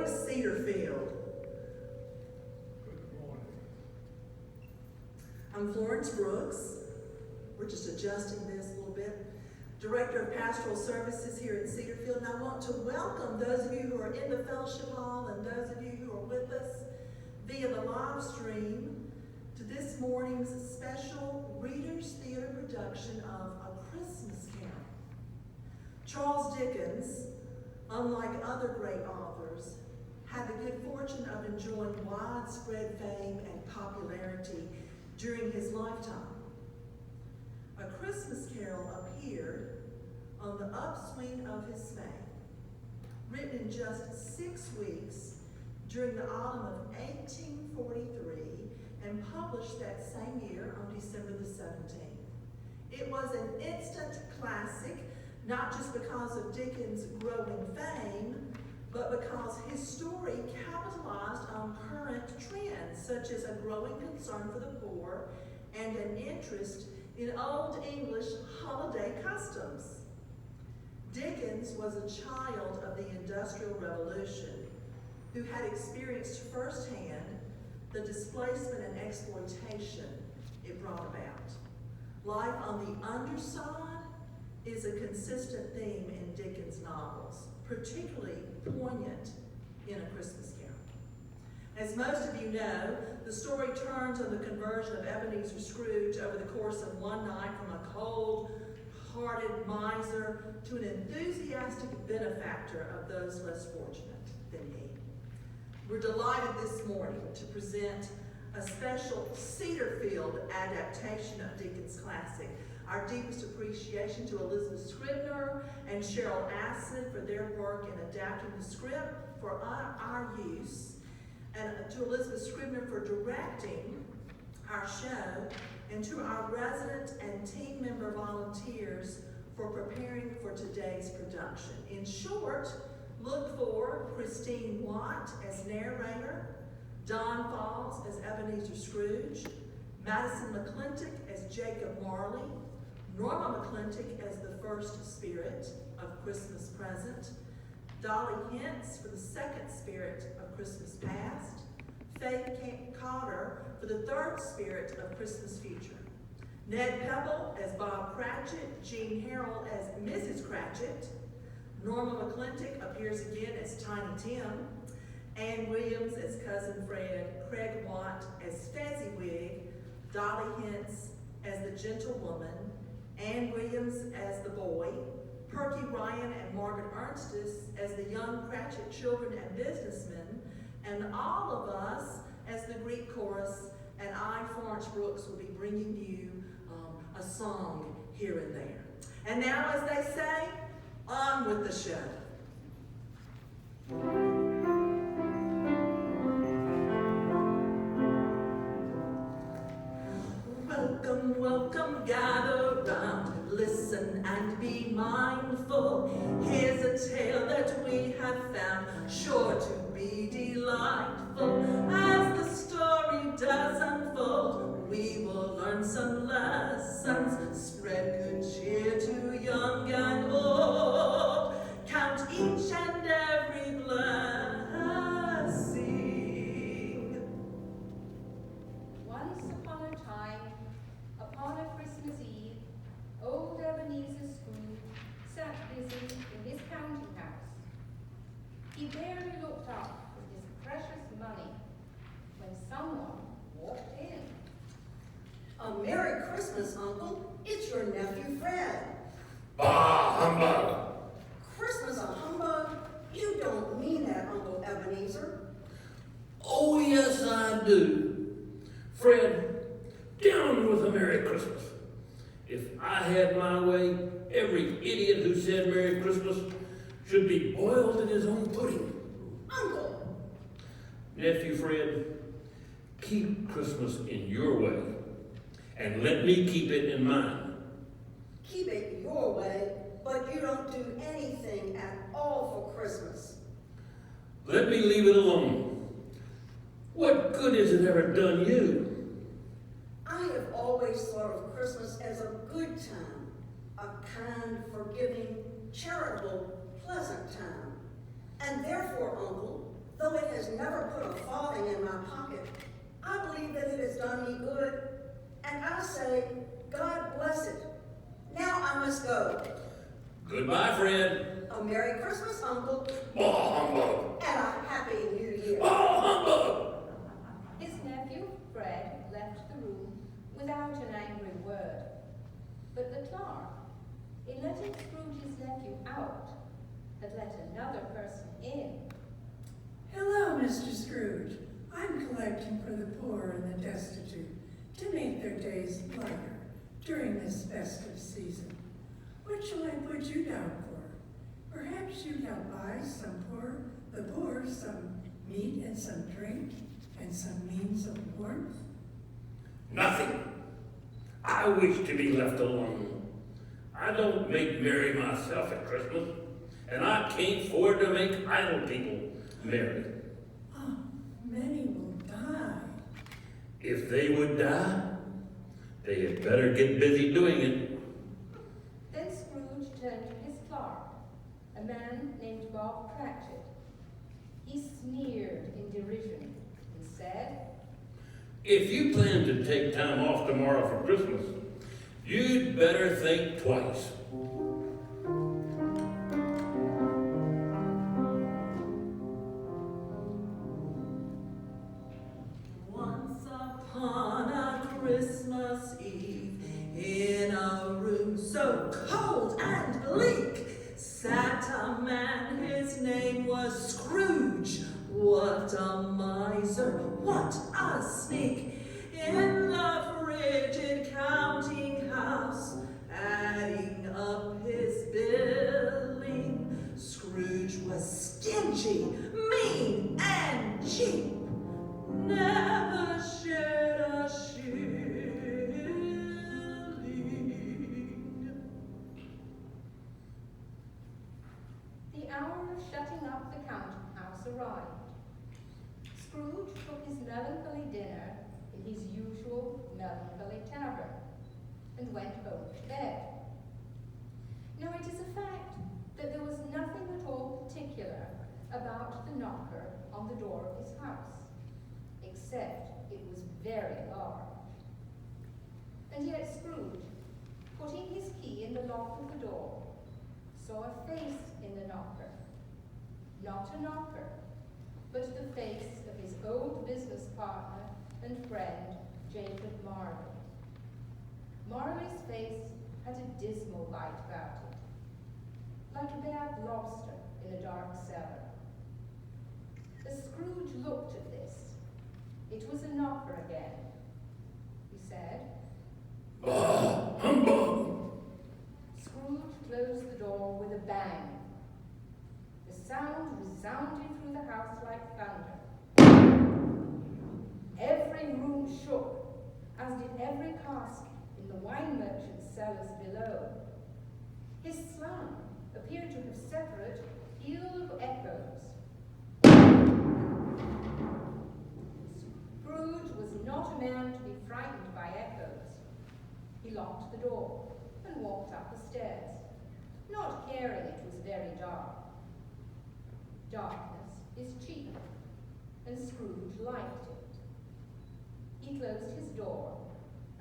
Cedarfield. Good morning. I'm Florence Brooks. We're just adjusting this a little bit. Director of Pastoral Services here at Cedarfield, and I want to welcome those of you who are in the fellowship hall and those of you who are with us via the live stream to this morning's special Readers Theater production of A Christmas Carol. Charles Dickens, unlike other great authors, had the good fortune of enjoying widespread fame and popularity during his lifetime. A Christmas Carol appeared on the upswing of his fame, written in just 6 weeks during the autumn of 1843 and published that same year on December the 17th. It was an instant classic, not just because of Dickens' growing fame, but because his story capitalized on current trends, such as a growing concern for the poor and an interest in Old English holiday customs. Dickens was a child of the Industrial Revolution who had experienced firsthand the displacement and exploitation it brought about. Life on the underside is a consistent theme in Dickens' novels, particularly poignant in A Christmas Carol. As most of you know, the story turns on the conversion of Ebenezer Scrooge over the course of one night from a cold-hearted miser to an enthusiastic benefactor of those less fortunate than he. We're delighted this morning to present a special Cedarfield adaptation of Dickens' classic. Our deepest appreciation to Elizabeth Scribner and Cheryl Acid for their work in adapting the script for our use, and to Elizabeth Scribner for directing our show, and to our resident and team member volunteers for preparing for today's production. In short, look for Christine Watt as narrator, Don Falls as Ebenezer Scrooge, Madison McClintock as Jacob Marley, Norma McClintock as the first spirit of Christmas Present, Dolly Hintz for the second spirit of Christmas Past, Faith Cotter for the third spirit of Christmas Future, Ned Pebble as Bob Cratchit, Jean Harrell as Mrs. Cratchit, Norma McClintock appears again as Tiny Tim, Ann Williams as Cousin Fred, Craig Watt as Fezziwig, Dolly Hintz as the Gentlewoman, Ann Williams as the boy, Perky Ryan and Margaret Ernstis as the young Cratchit children and businessmen, and all of us as the Greek chorus, and I, Florence Brooks, will be bringing you a song here and there. And now, as they say, on with the show. Welcome, welcome, gather round, listen and be mindful. Here's a tale that we have found, sure to be delightful. As the story does unfold, we will learn some lessons, spread good cheer to young and old, count each and every blessing. Once upon a time, upon a Christmas Eve, old Ebenezer Scrooge sat busy in his counting house. He barely looked up from his precious money when someone walked in. A Merry Christmas, Uncle. It's your nephew, Fred. Bah, humbug! Christmas a humbug? You don't mean that, Uncle Ebenezer. Oh, yes, I do. Fred, down with a Merry Christmas. If I had my way, every idiot who said Merry Christmas should be boiled in his own pudding. Uncle! Nephew Fred, keep Christmas in your way, and let me keep it in mine. Keep it your way, but you don't do anything at all for Christmas. Let me leave it alone. What good has it ever done you? I have always thought of Christmas as a good time, a kind, forgiving, charitable, pleasant time. And therefore, Uncle, though it has never put a farthing in my pocket, I believe that it has done me good, and I say, God bless it. Now I must go. Goodbye, Fred. A Merry Christmas, Uncle, Bah humbug! and a Happy New Year. Bah humbug! His nephew, Fred, left the room without an angry word. But the clerk, in letting Scrooge's nephew out, had let another person in. Hello, Mr. Scrooge. I'm collecting for the poor and the destitute to make their days lighter during this festive season. What shall I put you down for? Perhaps you'd help buy the poor some meat and some drink and some means of warmth. Nothing. I wish to be left alone. I don't make merry myself at Christmas, and I can't afford to make idle people merry. Oh, many will die. If they would die, they had better get busy doing it. Then Scrooge turned to his clerk, a man named Bob Cratchit. He sneered in derision and said, If you plan to take time off tomorrow for Christmas, you'd better think twice. Once upon a Christmas Eve, in a room so cold and bleak, sat a man, his name was Scrooge. What a miser, what a sneak, in the frigid counting house, adding up his billing. Scrooge was stingy, mean, and cheap, never shared a shilling. the hour of shutting up the counting house arrived. Scrooge took his melancholy dinner in his usual melancholy tavern and went home to bed. Now it is a fact that there was nothing at all particular about the knocker on the door of his house, except it was very large. And yet Scrooge, putting his key in the lock of the door, saw a face in the knocker. Not a knocker, but the face of his old business partner and friend, Jacob Marley. Marley's face had a dismal light about it, like a bad lobster in a dark cellar. As Scrooge looked at this, it was a knocker again. He said, Bah humbug! Scrooge closed the door with a bang. The sound resounded through the house like thunder. Every room shook, as did every cask in the wine merchant's cellars below. His slam appeared to have separate peal of echoes. Scrooge was not a man to be frightened by echoes. He locked the door and walked up the stairs, not caring it was very dark. Darkness is cheap, and Scrooge liked it. He closed his door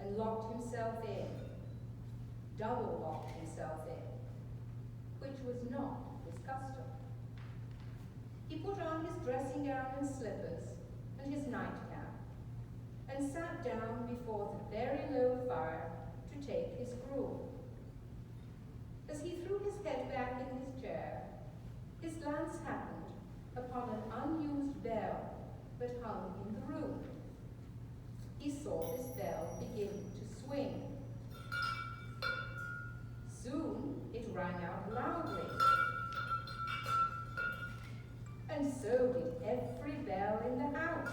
and locked himself in, double locked himself in, which was not his custom. He put on his dressing gown and slippers and his nightcap, and sat down before the very low fire to take his gruel. As he threw his head back in his chair, his glance happened upon an unused bell that hung in the room. He saw this bell begin to swing. Soon it rang out loudly, and so did every bell in the house.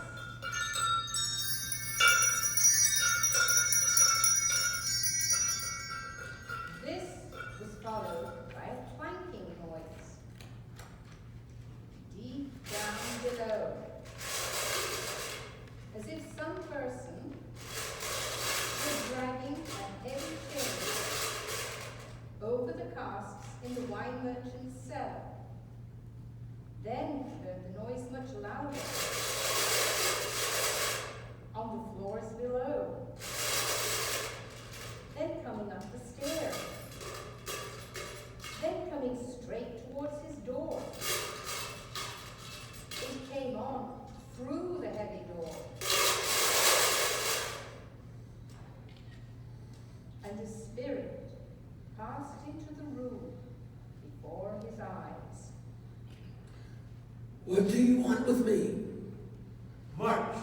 This was followed by a clanking noise. Deep down below, as if some person was dragging a heavy chain over the casks in the wine merchant's cellar. Then he heard the noise much louder on the floors below. Then coming up the stairs. Then coming straight towards his door. It came on through the heavy door. And the spirit passed into the room before his eyes. What do you want with me? Much.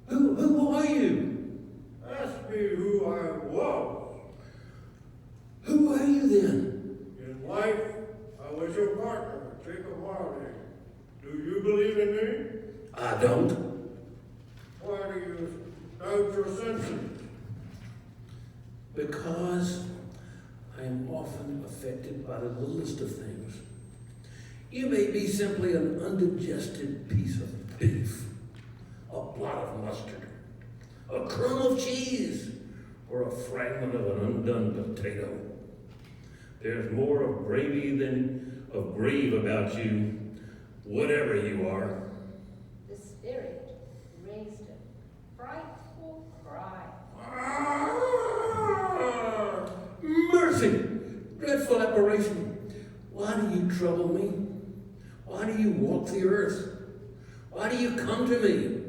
Who are you? Ask me who I was. Who are you then? In life, I was your partner, Jacob Marley. Do you believe in me? I don't. Why do you doubt your senses? Because I am often affected by the littlest of things. You may be simply an undigested piece of beef, a blot of mustard, a crumb of cheese, or a fragment of an undone potato. There's more of gravy than of grave about you, whatever you are. The spirit raised a frightful cry. Mercy! Dreadful apparition! Why do you trouble me? Why do you walk the earth? Why do you come to me?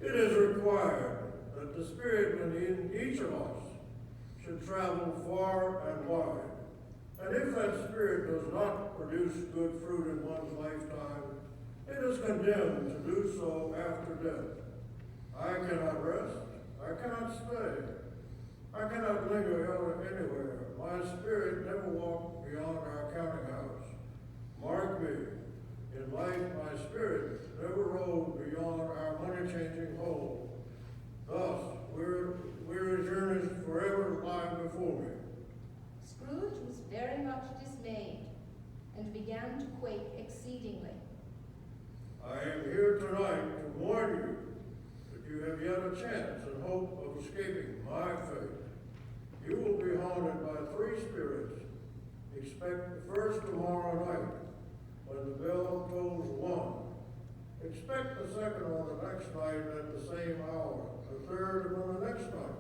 It is required that the spirit within each of us should travel far and wide. And if that spirit does not produce good fruit in one's lifetime, it is condemned to do so after death. I cannot rest. I cannot stay. I cannot linger anywhere. My spirit never walked beyond our counting house. Mark me, in life my spirit never rode beyond our money-changing hole. Thus, weary journeys forever lie before me. Scrooge was very much dismayed and began to quake exceedingly. I am here tonight to warn you that you have yet a chance and hope of escaping my fate. You will be haunted by 3 spirits. Expect the first tomorrow night, when the bell tolls 1. Expect the second on the next night at the same hour. The third on the next night,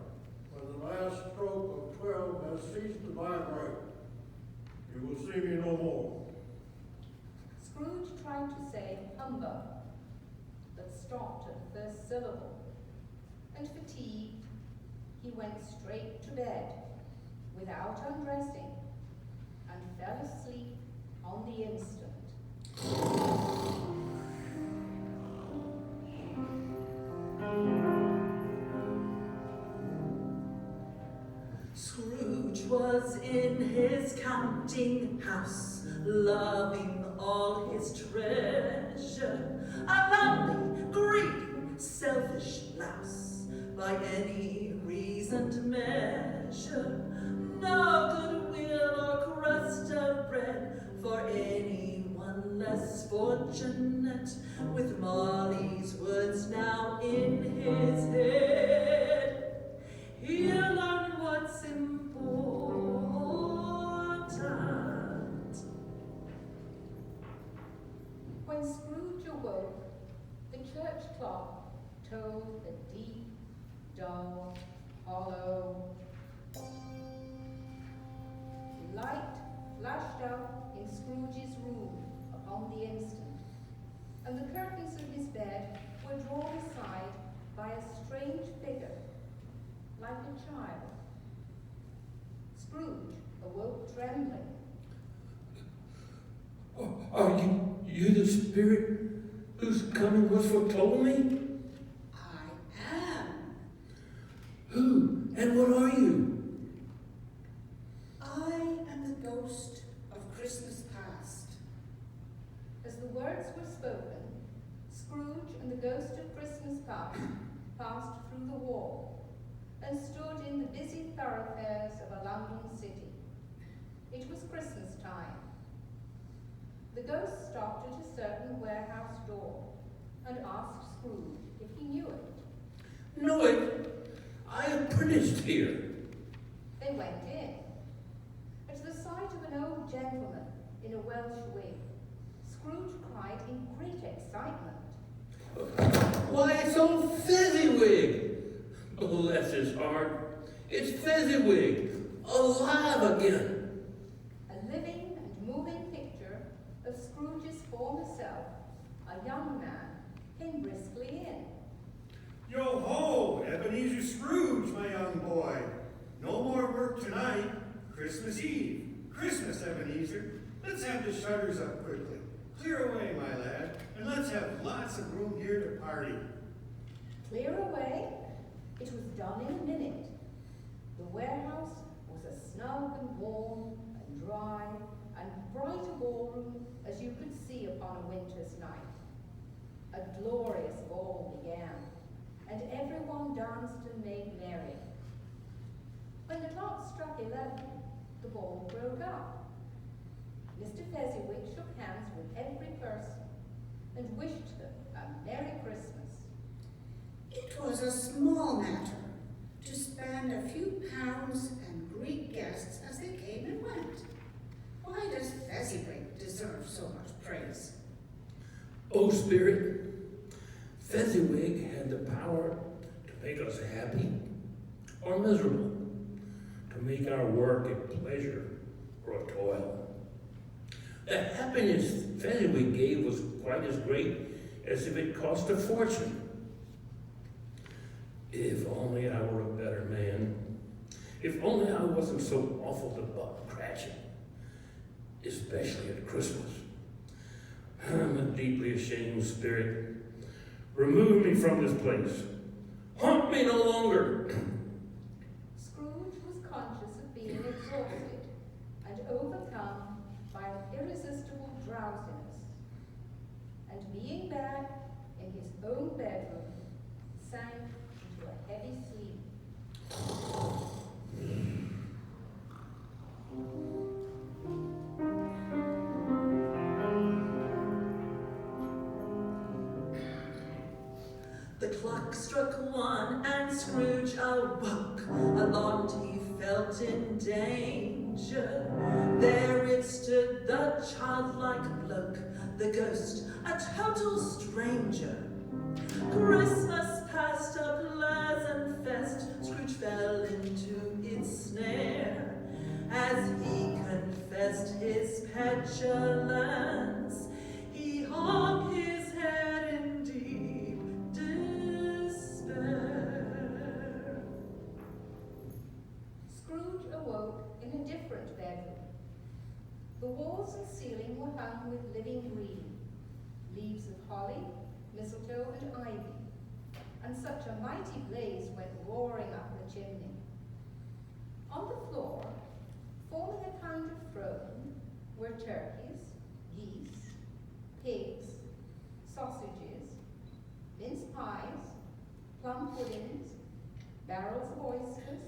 when the last stroke of 12 has ceased to vibrate. You will see me no more. Scrooge tried to say humbug, but stopped at the first syllable, and fatigued, he went straight to bed without undressing and fell asleep on the instant. Scrooge was in his counting house, loving all his treasure. A lonely, greedy, selfish louse, by any reasoned measure. No goodwill or crust of bread for anyone less fortunate. With Molly's words now in his head, he'll learn what's important. When Scrooge awoke, the church clock tolled a deep, dull, hollow. Light flashed out in Scrooge's room upon the instant, and the curtains of his bed were drawn aside by a strange figure, like a child. Scrooge awoke trembling. Are you the spirit whose coming was foretold me? I am. Who and what are you? I am the ghost of Christmas past. As the words were spoken, Scrooge and the ghost of Christmas past passed through the wall and stood in the busy thoroughfares of a London city. It was Christmas time. The ghost stopped at a certain warehouse door and asked Scrooge if he knew it. Know it. I apprenticed here. They went in. At the sight of an old gentleman in a Welsh wig, Scrooge cried in great excitement. Why, it's old Fezziwig! Bless his heart. It's Fezziwig, alive again. A living and moving picture of Scrooge's former self, a young man, came briskly in. Yo ho, Ebenezer Scrooge, my young boy. No more work tonight. Christmas Eve. Christmas, Ebenezer. Let's have the shutters up quickly. Clear away, my lad, and let's have lots of room here to party. Clear away? It was done in a minute. The warehouse was as snug and warm and dry and bright a ballroom as you could see upon a winter's night. A glorious ball began, and everyone danced and made merry. When the clock struck 11, the ball broke up. Mr. Fezziwig shook hands with every person and wished them a Merry Christmas. It was a small matter to spend a few pounds and greet guests as they came and went. Why does Fezziwig deserve so much praise? Oh, Spirit, Fezziwig had the power to make us happy or miserable, to make our work a pleasure or a toil. The happiness Fezziwig gave was quite as great as if it cost a fortune. If only I were a better man. If only I wasn't so awful to Buck Cratchit, especially at Christmas. I'm a deeply ashamed spirit. Remove me from this place. Haunt me no longer. Scrooge was conscious of being exhausted and overcome by an irresistible drowsiness, and being back in his own bedroom, sank into a heavy sleep. The clock struck 1 and Scrooge awoke. Alarmed he felt in danger. There it stood, the childlike bloke, the ghost, a total stranger. Christmas past a pleasant fest, Scrooge fell into its snare. As he confessed his petulance, he hung his head in deep despair. Scrooge awoke in a different bedroom. The walls and ceiling were hung with living green, leaves of holly, mistletoe, and ivy, and such a mighty blaze went roaring up the chimney. On the floor, forming a kind of throne, were turkeys, geese, pigs, sausages, mince pies, plum puddings, barrels of oysters,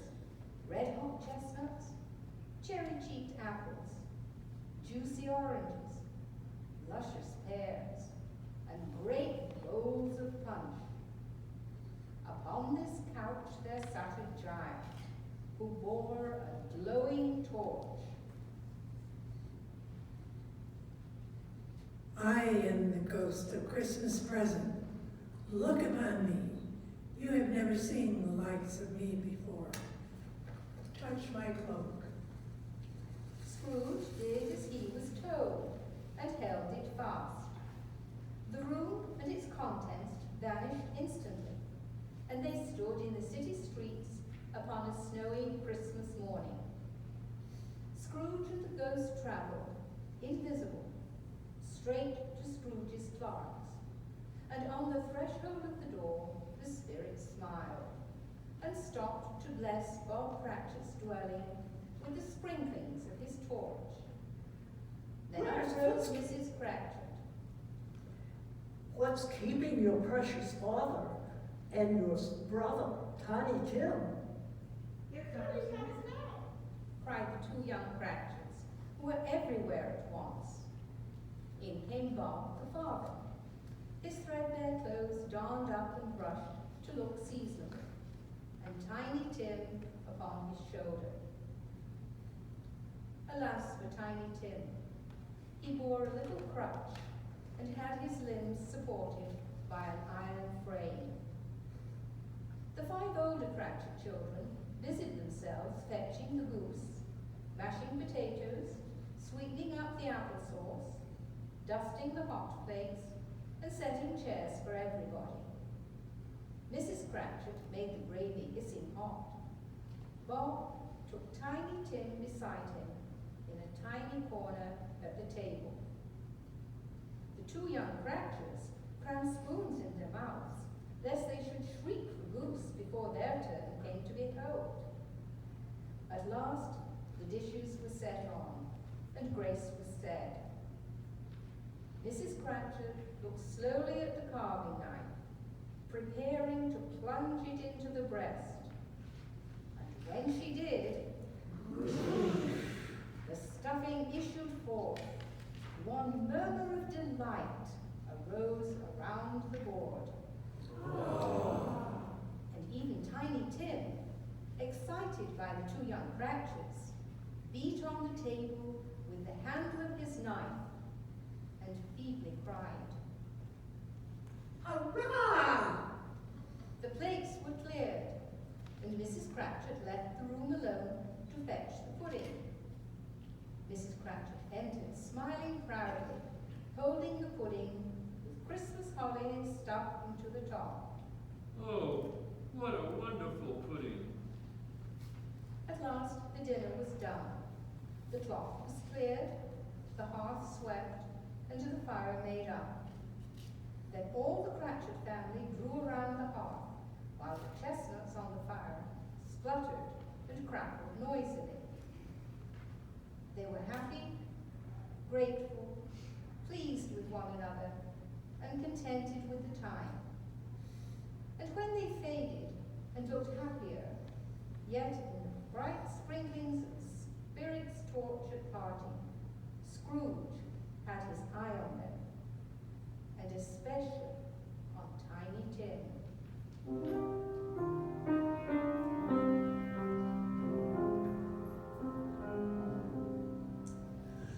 red-hot chestnuts, cherry-cheeked apples, juicy oranges, luscious pears, and great bowls of punch. Upon this couch there sat a giant, who bore a glowing torch. I am the ghost of Christmas present. Look upon me. You have never seen the likes of me before. Touch my cloak. Scrooge did as he was told, and held it fast. The room and its contents vanished instantly, and they stood in the city streets upon a snowy Christmas morning. Scrooge and the ghost travelled, invisible, straight to Scrooge's clerks, and on the threshold of the door the spirit smiled, and stopped to bless Bob Cratchit's dwelling with the sprinklings of his torch. Then Where's arose Fitz? Mrs. Cratchit. What's keeping your precious father and your brother, Tiny Tim? Cried the two young Cratchits, who were everywhere at once. In came Bob the father, his threadbare clothes darned up and brushed to look seasonable, and Tiny Tim upon his shoulder. Alas for Tiny Tim, he bore a little crutch, and had his limbs supported by an iron frame. The 5 older Cratchit children busied themselves fetching the goose, mashing potatoes, sweetening up the applesauce, dusting the hot plates, and setting chairs for everybody. Mrs. Cratchit made the gravy hissing hot. Bob took Tiny Tim beside him in a tiny corner at the table. The 2 young Cratchits crammed spoons in their mouths, lest they should shriek for goose before their turn came to be cold. At last, the dishes were set on, and grace was said. Mrs. Cratchit looked slowly at the carving knife, preparing to plunge it into the breast. And when she did, the stuffing issued forth. One murmur of delight arose around the board. And even Tiny Tim, excited by the 2 young Cratchits, beat on the table with the handle of his knife and feebly cried. Hurrah! The plates were cleared, and Mrs. Cratchit left the room alone to fetch the pudding. Mrs. Cratchit entered, smiling proudly, holding the pudding with Christmas holly stuck into the top. Oh, what a wonderful pudding. At last, the dinner was done. The cloth was cleared, the hearth swept, and the fire made up. Then all the Cratchit family drew around the hearth, while the chestnuts on the fire spluttered and crackled noisily. They were happy, grateful, pleased with one another, and contented with the time. And when they faded and looked happier, yet in the bright sprinklings of the spirit's torch at parting, Scrooge had his eye on them, and especially on Tiny Tim.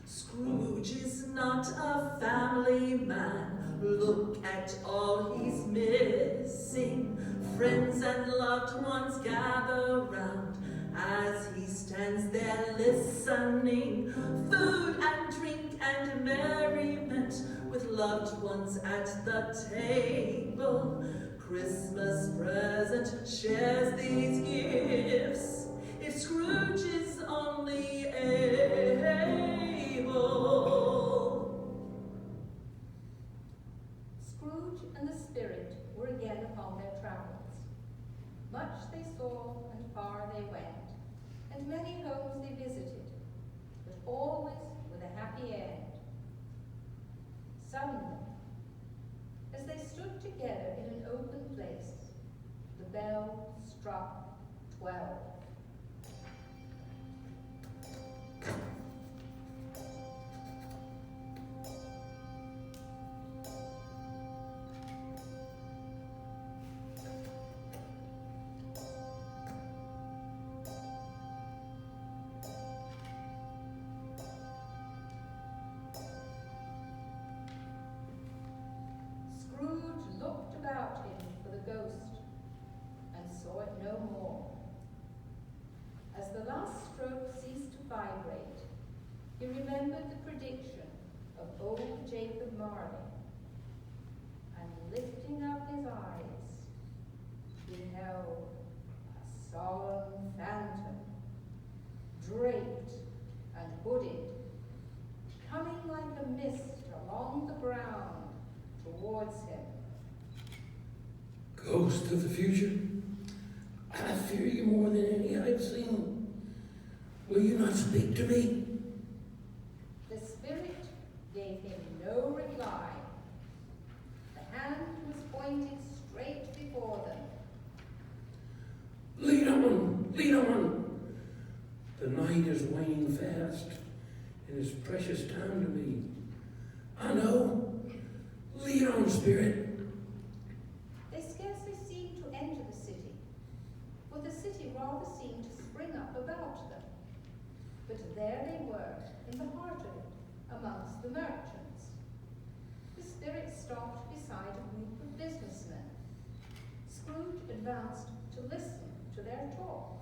Scrooge is not a family man. Look at all he's missing. Friends and loved ones gather round as he stands there listening. Food and drink and merriment with loved ones at the table. Christmas present shares these gifts. If Scrooge is only able. Scrooge and the spirit were again upon their travels. Much they saw and far they went, and many homes they visited, but always with a happy end. Suddenly, as they stood together in an open place, the bell struck 12. Scrooge looked about him for the ghost and saw it no more. As the last stroke ceased to vibrate, he remembered the prediction of old Jacob Marley, and lifting up his eyes, beheld a solemn phantom, draped and hooded, coming like a mist along the ground towards him. Ghost of the future, I fear you more than any I've seen. Will you not speak to me? The spirit gave him no reply. The hand was pointed straight before them. Lead on, lead on. The night is waning fast, and it's precious time to me. I know. Lead on, spirit. They scarcely seemed to enter the city, for the city rather seemed to spring up about them. But there they were, in the heart of it, amongst the merchants. The spirit stopped beside a group of businessmen. Scrooge advanced to listen to their talk.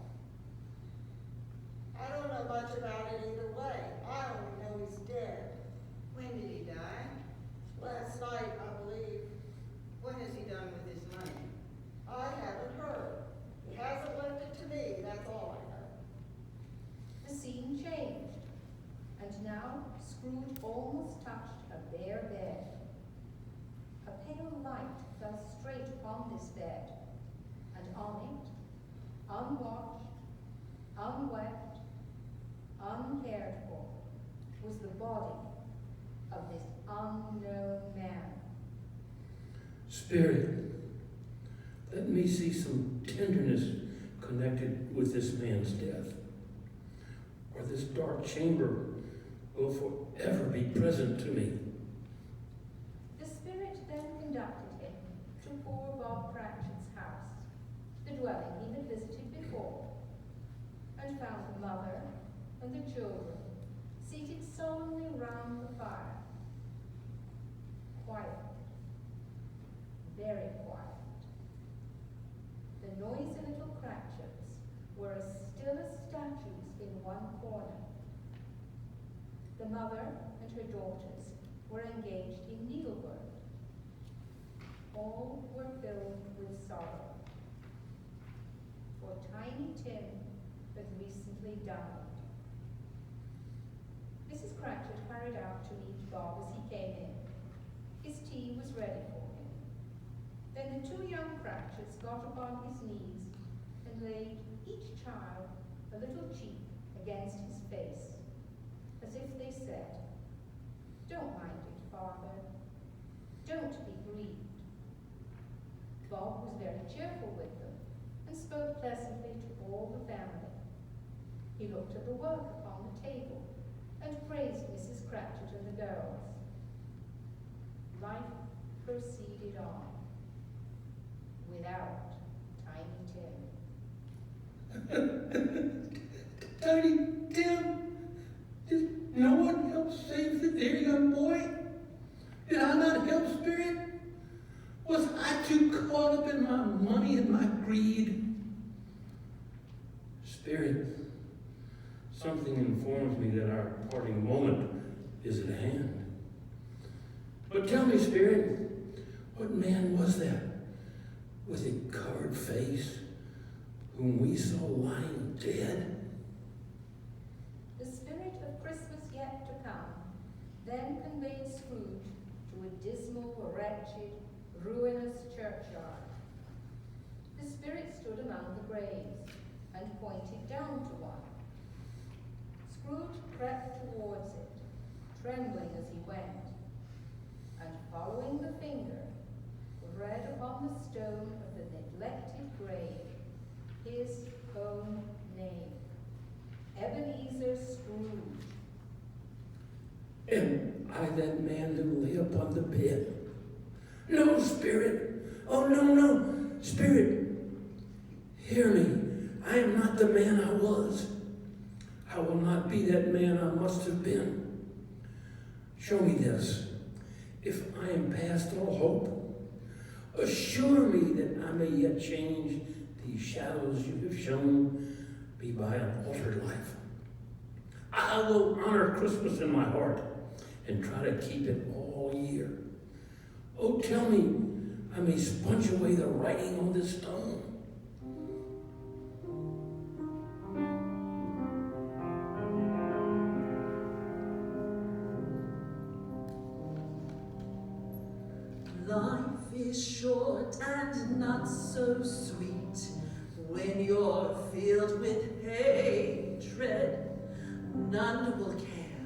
I don't know much about it either way. I only know he's dead. When did he die? Last night, I believe. What has he done with his money? I haven't heard. He hasn't left it to me, that's all I know. The scene changed, and now Scrooge almost touched a bare bed. A pale light fell straight upon this bed, and on it, unwashed, unwept, uncared for, was the body of this unknown man. Spirit, let me see some tenderness connected with this man's death, or this dark chamber will forever be present to me. The spirit then conducted him to poor Bob Cratchit's house, the dwelling he had visited before, and found the mother and the children seated solemnly round the fire. Quiet. Very quiet. The noisy little Cratchits were as still as statues in one corner. The mother and her daughters were engaged in needlework. All were filled with sorrow, for Tiny Tim had recently died. Mrs. Cratchit hurried out to meet Bob as he came in. His tea was ready for him. Then the two young Cratchits got upon his knees and laid each child a little cheek against his face, as if they said, "Don't mind it, Father. Don't be grieved." Bob was very cheerful with them and spoke pleasantly to all the family. He looked at the work upon the table and praised Mrs. Cratchit and the girls. Life proceeded on without Tiny Tim. Tiny Tim, did no one help save the dear young boy? Did I not help, Spirit? Was I too caught up in my money and my greed? Spirit, something informs me that our parting moment is at hand. But tell me, Spirit, what man was that with a covered face whom we saw lying dead? The spirit of Christmas yet to come then conveyed Scrooge to a dismal, wretched, ruinous churchyard. The spirit stood among the graves and pointed down to one. Scrooge crept towards it, trembling as he went, and following the finger, read upon the stone of the neglected grave his own name, Ebenezer Scrooge. Am I that man who lay upon the bed? No, Spirit. Oh, no, no. Spirit, hear me. I am not the man I was. I will not be that man I must have been. Show me this. If I am past all hope, assure me that I may yet change these shadows you have shown me by an altered life. I will honor Christmas in my heart and try to keep it all year. Oh, tell me I may sponge away the writing on this stone. Life is short and not so sweet when you're filled with hatred. None will care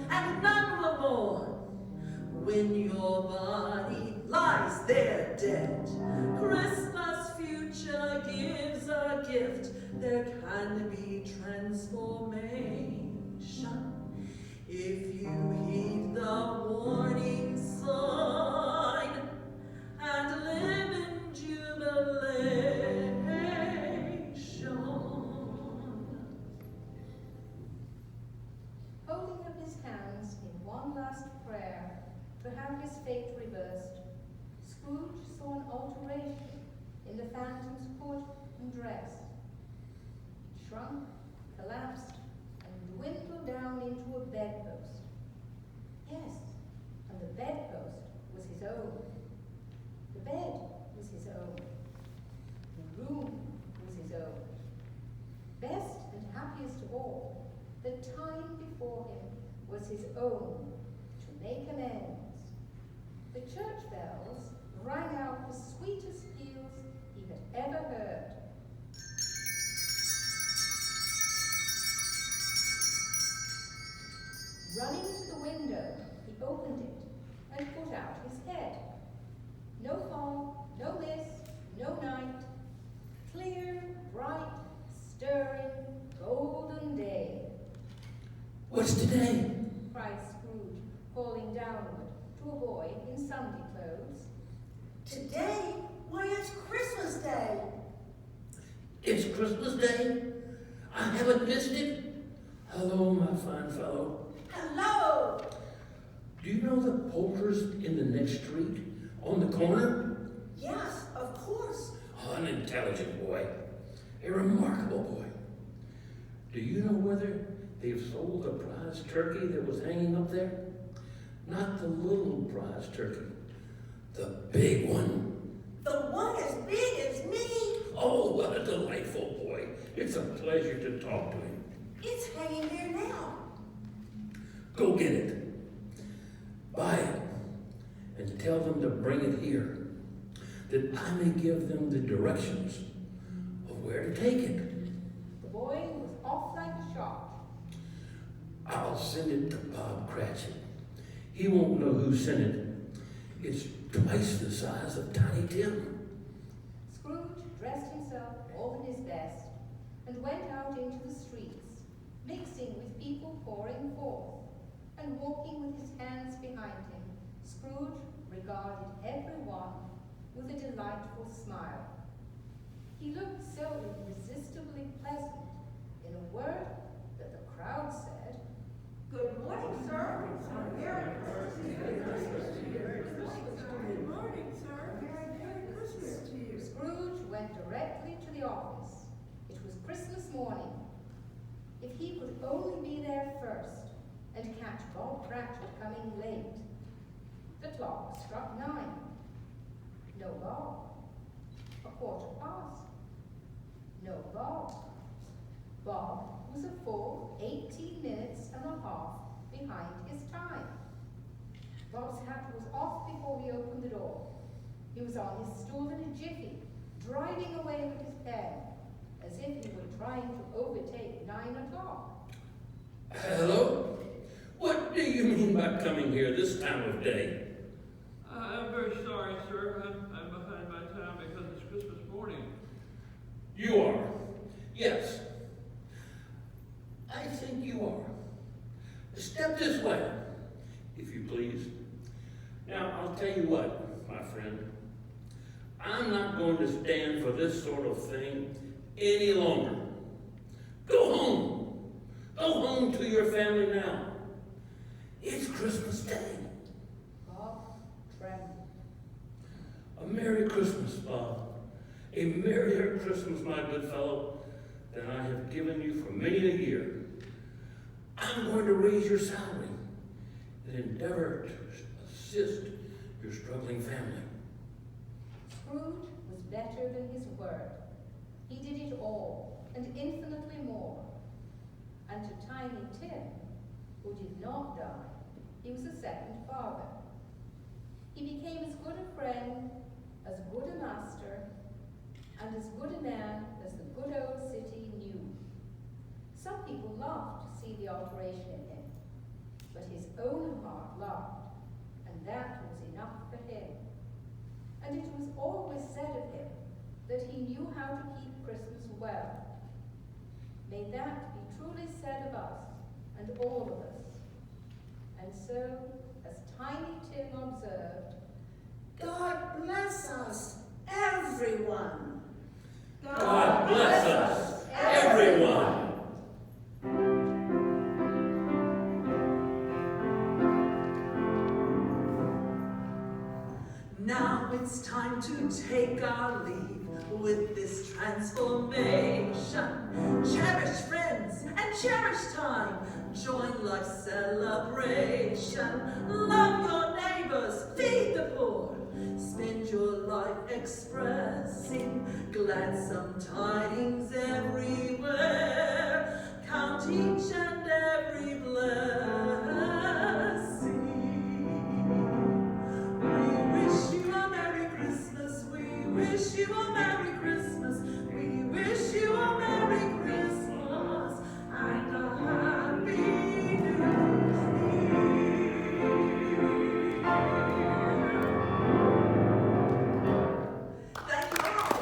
and none will mourn when your body lies there dead. Christmas future gives a gift, there can be transformation if you heed the warning sign and live in jubilation. Holding up his hands in one last prayer, perhaps have his fate reversed, Scrooge saw an alteration in the phantom's hood and dress. It shrunk, collapsed, and dwindled down into a bedpost. Yes, and the bedpost was his own. The bed was his own. The room was his own. Best and happiest of all, the time before him was his own to make amends. The church bells rang out the sweetest peals he had ever heard. Running to the window, he opened it and put out his head. No fog, no mist, no night. Clear, bright, stirring, golden day. What's today? Cried Scrooge, calling downward to a boy in Sunday clothes. Today? Why, it's Christmas Day. It's Christmas Day? I haven't missed it? Hello, my fine fellow. Hello! Do you know the Poulters in the next street? On the corner? Yes, of course. Oh, an intelligent boy. A remarkable boy. Do you know whether they've sold the prize turkey that was hanging up there? Not the little prize turkey. The big one. The one as big as me. Oh, what a delightful boy. It's a pleasure to talk to him. It's hanging there now. Go get it. Buy it. And tell them to bring it here, that I may give them the directions of where to take it. The boy was off like a shot. I'll send it to Bob Cratchit. He won't know who sent it. It's twice the size of Tiny Tim. Scrooge dressed himself all in his best and went out into the streets, mixing with people pouring forth, and walking with his hands behind him. Scrooge regarded everyone with a delightful smile. He looked so irresistibly pleasant, in a word, that the crowd said, Good morning, sir. Merry Christmas. Good morning, sir. Merry Christmas to you. Scrooge went directly to the office. It was Christmas morning. If he could only be there first and catch Bob Cratchit coming late. The clock struck 9. No Bob. 1/4 past. No Bob. Bob was a full 18 minutes and a half behind his time. Bob's hat was off before he opened the door. He was on his stool in a jiffy, driving away with his pen, as if he were trying to overtake 9 o'clock. Hello? What do you mean by coming here this time of day? I'm very sorry, sir. I'm behind my time because it's Christmas morning. You are. Yes. I think you are. Step this way, if you please. Now, I'll tell you what, my friend. I'm not going to stand for this sort of thing any longer. Go home. Go home to your family now. It's Christmas Day. Bob trembled. A Merry Christmas, Bob. A merrier Christmas, my good fellow, than I have given you for many a year. I'm going to raise your salary and endeavor to assist your struggling family. Scrooge was better than his word. He did it all, and infinitely more. And to Tiny Tim, who did not die, he was a second father. He became as good a friend, as good a master, and as good a man as the good old city knew. Some people laughed to see the alteration in him, but his own heart laughed, and that was enough for him. And it was always said of him that he knew how to keep Christmas well. May that be truly said of us and all of us. And so, as Tiny Tim observed, God bless us, everyone. God bless us, everyone. it's time to take our leave with this transformation. Cherish friends and cherish time. Join life's celebration. Love your neighbors, feed the poor. Spend your life expressing gladsome tidings everywhere. Count each and every blessing. We wish you a Merry Christmas. We wish you a Merry Christmas. We wish you a Merry Christmas and a Happy New Year. Thank you all.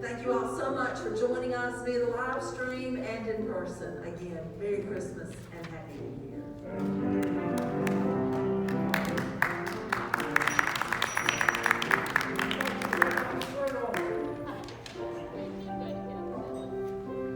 Thank you all so much for joining us via the live stream and in person. Again, Merry Christmas and Happy New Year.